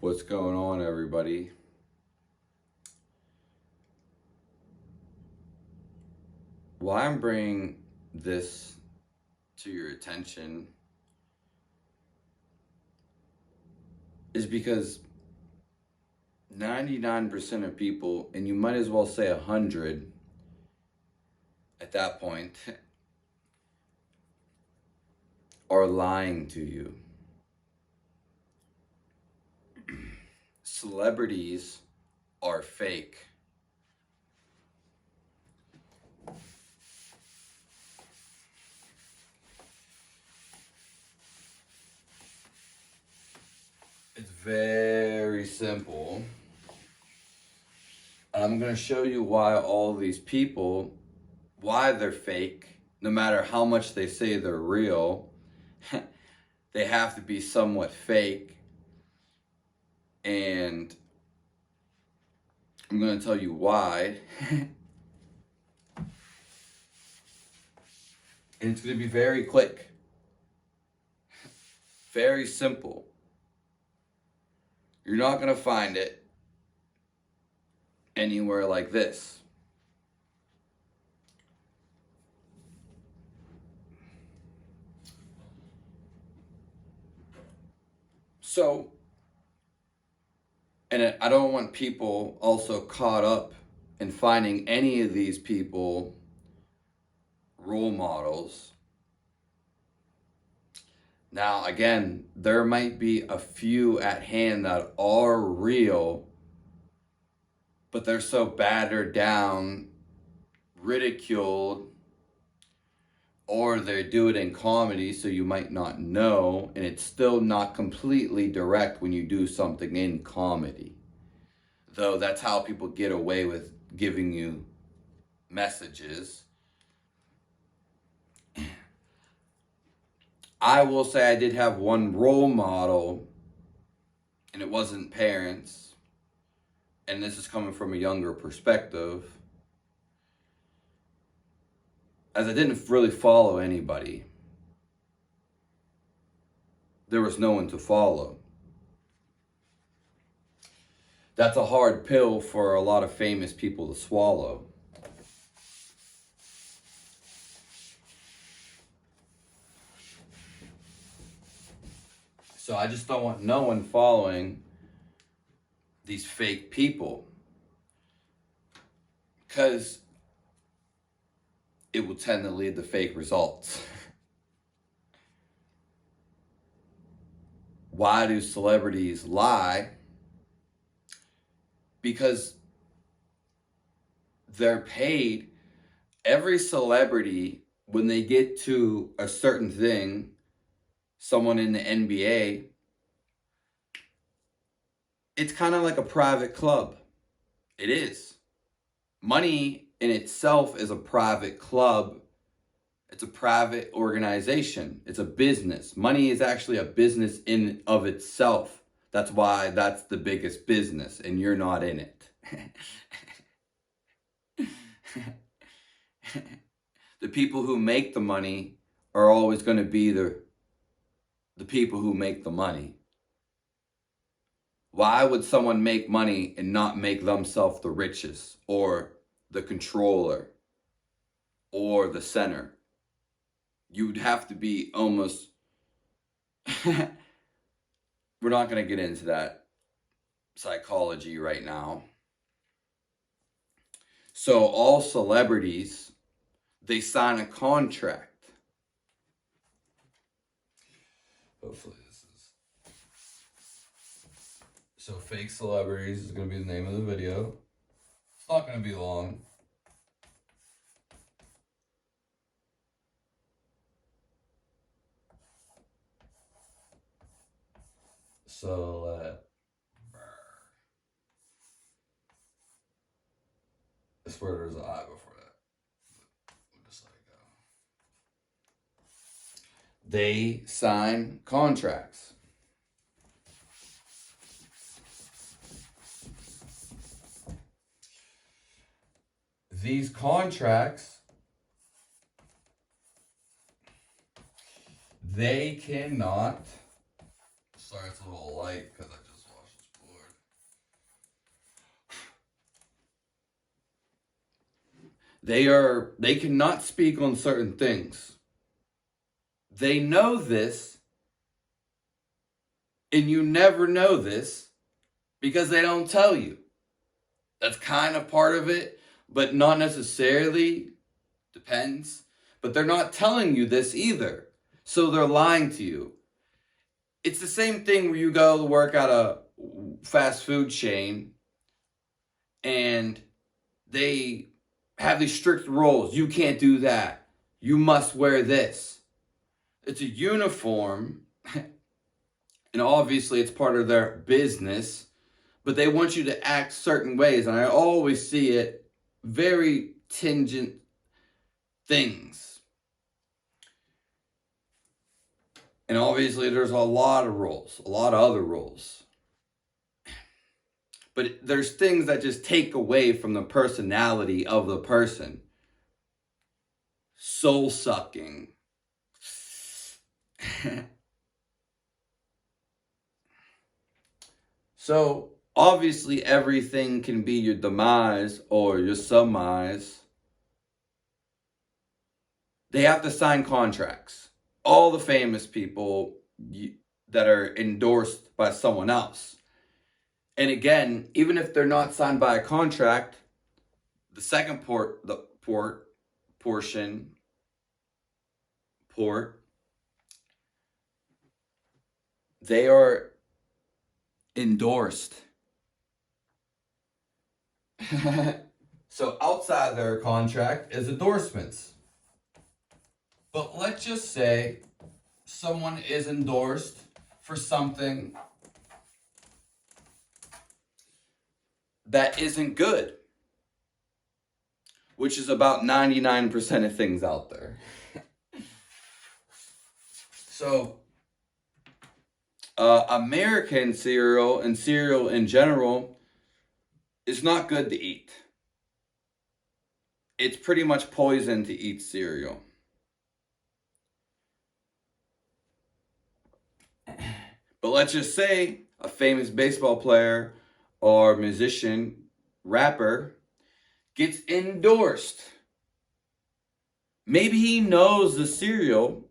What's going on, everybody? Why I'm bringing this to your attention is because 99% of people, and you might as well say 100 at that point, are lying to you. Celebrities are fake. It's very simple. I'm going to show you why all these people, why they're fake, no matter how much they say they're real. They have to be somewhat fake. And I'm going to tell you why. And it's going to be very quick. Very simple. You're not going to find it anywhere like this. So, and I don't want people also caught up in finding any of these people role models. Now, again, there might be a few at hand that are real, but they're so battered down, ridiculed, or they do it in comedy, so you might not know, and it's still not completely direct when you do something in comedy. Though that's how people get away with giving you messages. I will say I did have one role model, and it wasn't parents, and this is coming from a younger perspective, as I didn't really follow anybody. There was no one to follow. That's a hard pill for a lot of famous people to swallow. So I just don't want no one following these fake people, because it will tend to lead to fake results. Why do celebrities lie? Because they're paid. Every celebrity, when they get to a certain thing, someone in the NBA, it's kind of like a private club. It is. Money in itself is a private club. It's a private organization. It's a business. Money is actually a business in of itself. That's why that's the biggest business, and you're not in it. The people who make the money are always going to be the people who make the money. Why would someone make money and not make themselves the richest, or the controller, or the center? You'd have to be almost... We're not going to get into that psychology right now. So all celebrities, they sign a contract. Hopefully this is... So fake celebrities is going to be the name of the video. It's not going to be long. So I swear there's an I before that. We'll just let it go. They sign contracts. These contracts, they cannot... Sorry, it's a little light because I just washed this They cannot speak on certain things. They know this, and you never know this because they don't tell you. That's kind of part of it, but not necessarily. Depends. But they're not telling you this either. So they're lying to you. It's the same thing where you go to work at a fast food chain and they have these strict rules. You can't do that. You must wear this. It's a uniform, and obviously it's part of their business, but they want you to act certain ways, and I always see it very tingent things. And obviously there's a lot of rules, a lot of other rules. But there's things that just take away from the personality of the person. Soul sucking. So, obviously everything can be your demise or your surmise. They have to sign contracts. All the famous people that are endorsed by someone else. And again, even if they're not signed by a contract, the second portion, they are endorsed. So outside their contract is endorsements. But let's just say someone is endorsed for something that isn't good, which is about 99% of things out there. So, American cereal and cereal in general is not good to eat. It's pretty much poison to eat cereal. But let's just say a famous baseball player or musician, rapper, gets endorsed. Maybe he knows the cereal.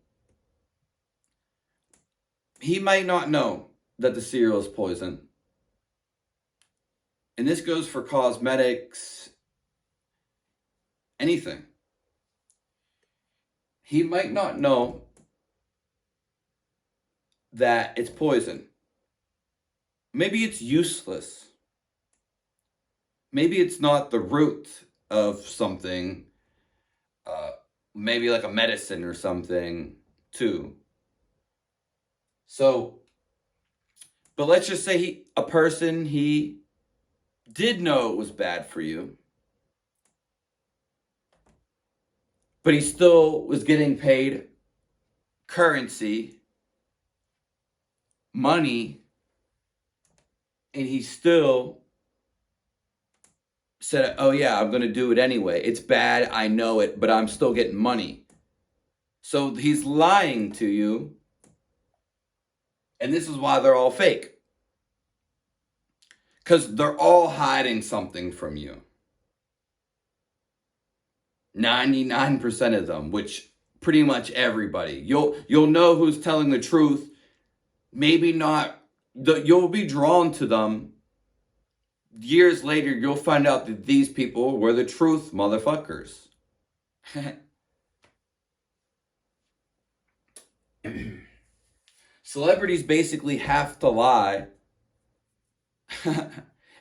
He might not know that the cereal is poison. And this goes for cosmetics, anything. He might not know that it's poison. Maybe it's useless. Maybe it's not the root of something, maybe like a medicine or something too. So, but let's just say he did know it was bad for you, but he still was getting paid currency, money, and he still said, oh yeah, I'm going to do it anyway. It's bad, I know it, but I'm still getting money. So he's lying to you, and this is why they're all fake. Because they're all hiding something from you. 99% of them, which pretty much everybody. You'll know who's telling the truth. Maybe not. You'll be drawn to them. Years later, you'll find out that these people were the truth motherfuckers. Celebrities basically have to lie.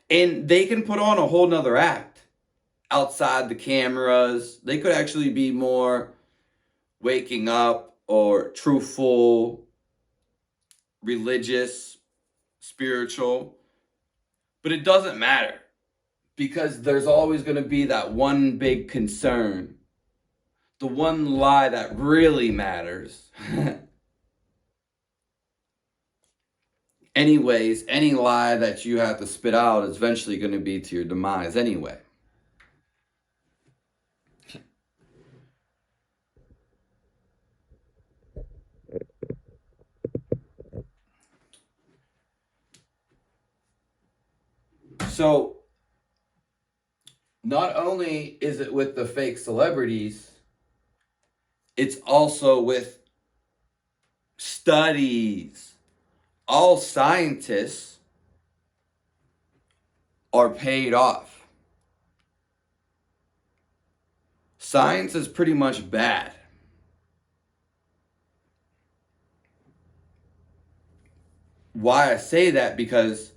And they can put on a whole nother act outside the cameras. They could actually be more waking up or truthful, religious, spiritual. But it doesn't matter, because there's always going to be that one big concern. The one lie that really matters. Anyways, any lie that you have to spit out is eventually going to be to your demise anyway. So, not only is it with the fake celebrities, it's also with studies. All scientists are paid off. Science is pretty much bad. Why I say that? Because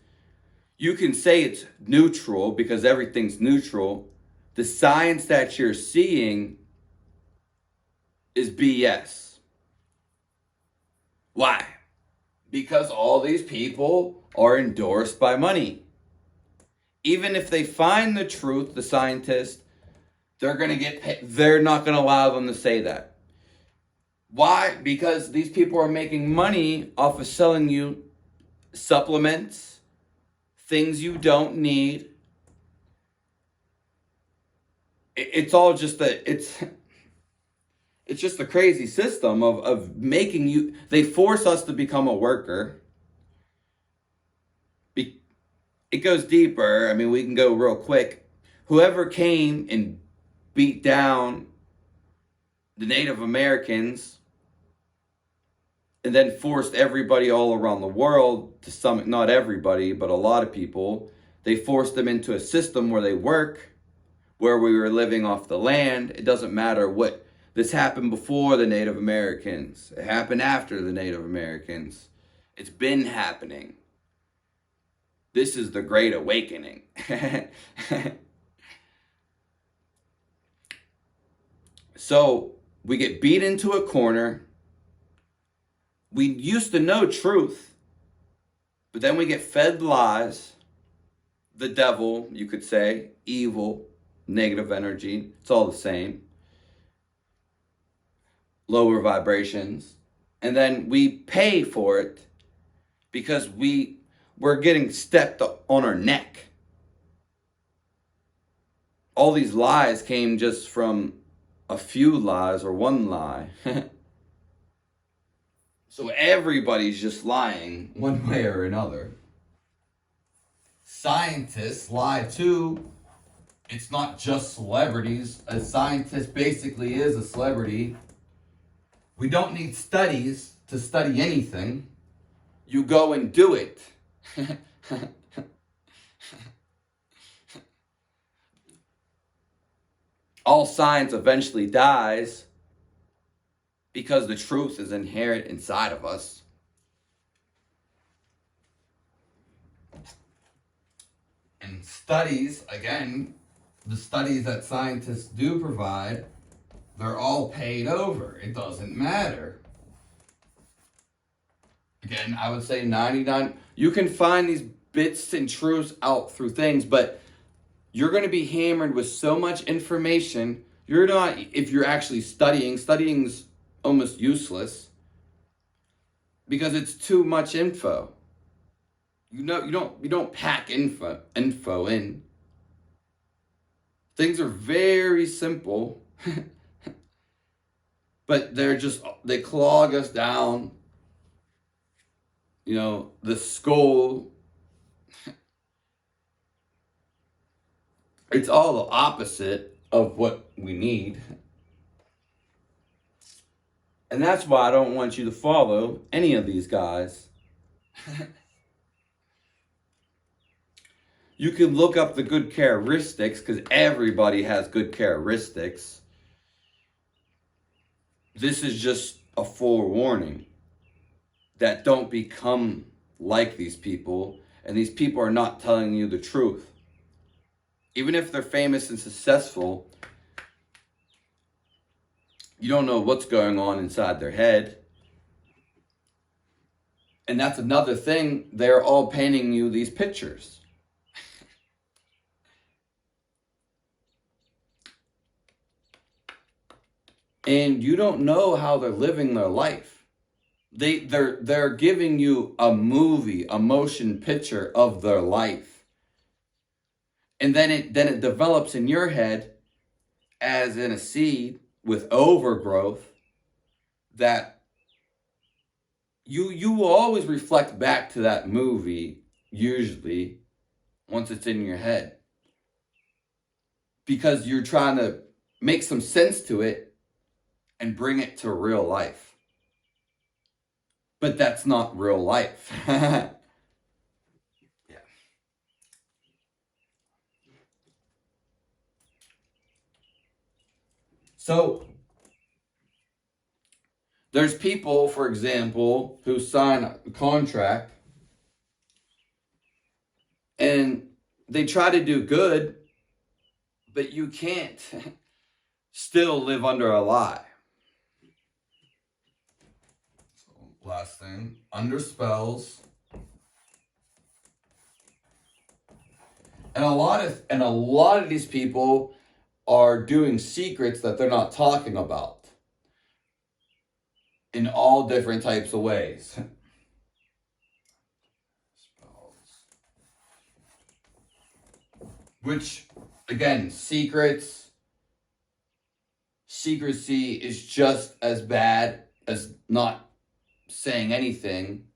you can say it's neutral because everything's neutral. The science that you're seeing is BS. Why? Because all these people are endorsed by money. Even if they find the truth, the scientists, they're going to get paid. They're not going to allow them to say that. Why? Because these people are making money off of selling you supplements, things you don't need. It's all just it's just a crazy system of making you. They force us to become a worker. It goes deeper. I mean, we can go real quick. Whoever came and beat down the Native Americans and then forced everybody all around the world to some, not everybody, but a lot of people, they forced them into a system where they work, where we were living off the land. It doesn't matter what. This happened before the Native Americans. It happened after the Native Americans. It's been happening. This is the Great Awakening. So we get beat into a corner. We used to know truth, but then we get fed lies. The devil, you could say, evil, negative energy. It's all the same. Lower vibrations. And then we pay for it because we're getting stepped on our neck. All these lies came just from a few lies or one lie. So everybody's just lying one way or another. Scientists lie too. It's not just celebrities. A scientist basically is a celebrity. We don't need studies to study anything. You go and do it. All science eventually dies because the truth is inherent inside of us. And studies, again, the studies that scientists do provide, they're all paid over. It doesn't matter. Again, I would say 99. You can find these bits and truths out through things, but you're going to be hammered with so much information. You're not, if you're actually studying's almost useless because it's too much info. You don't pack info in. Things are very simple, but they clog us down. The skull. It's all the opposite of what we need. And that's why I don't want you to follow any of these guys. You can look up the good characteristics because everybody has good characteristics. This is just a forewarning that don't become like these people. And these people are not telling you the truth. Even if they're famous and successful, you don't know what's going on inside their head. And that's another thing. They're all painting you these pictures. And you don't know how they're living their life. They're giving you a movie, a motion picture of their life. And then it develops in your head as in a seed with overgrowth that you will always reflect back to that movie, usually, once it's in your head. because you're trying to make some sense to it and bring it to real life. But that's not real life. Yeah. So there's people, for example, who sign a contract and they try to do good, but you can't still live under a lie. So last thing, under spells. And a lot of these people are doing secrets that they're not talking about in all different types of ways. Which, again, secrecy is just as bad as not saying anything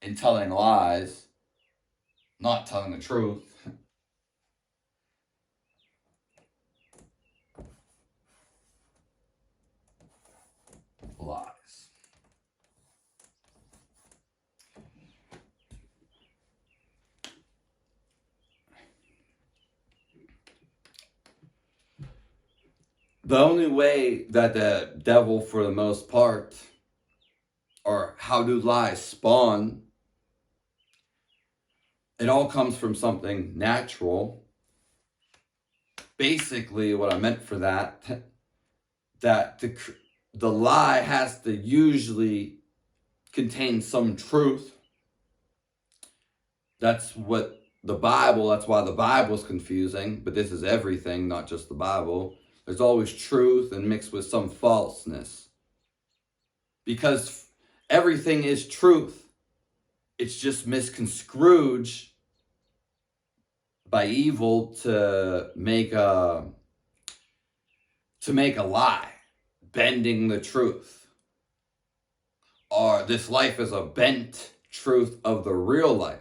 and telling lies, not telling the truth. Lies. The only way that the devil, for the most part, or how do lies spawn, it all comes from something natural. Basically, what I meant for that the lie has to usually contain some truth. That's why the Bible is confusing, but this is everything, not just the Bible. There's always truth and mixed with some falseness. Because everything is truth. It's just misconstrued by evil to make a lie, bending the truth. Or this life is a bent truth of the real life.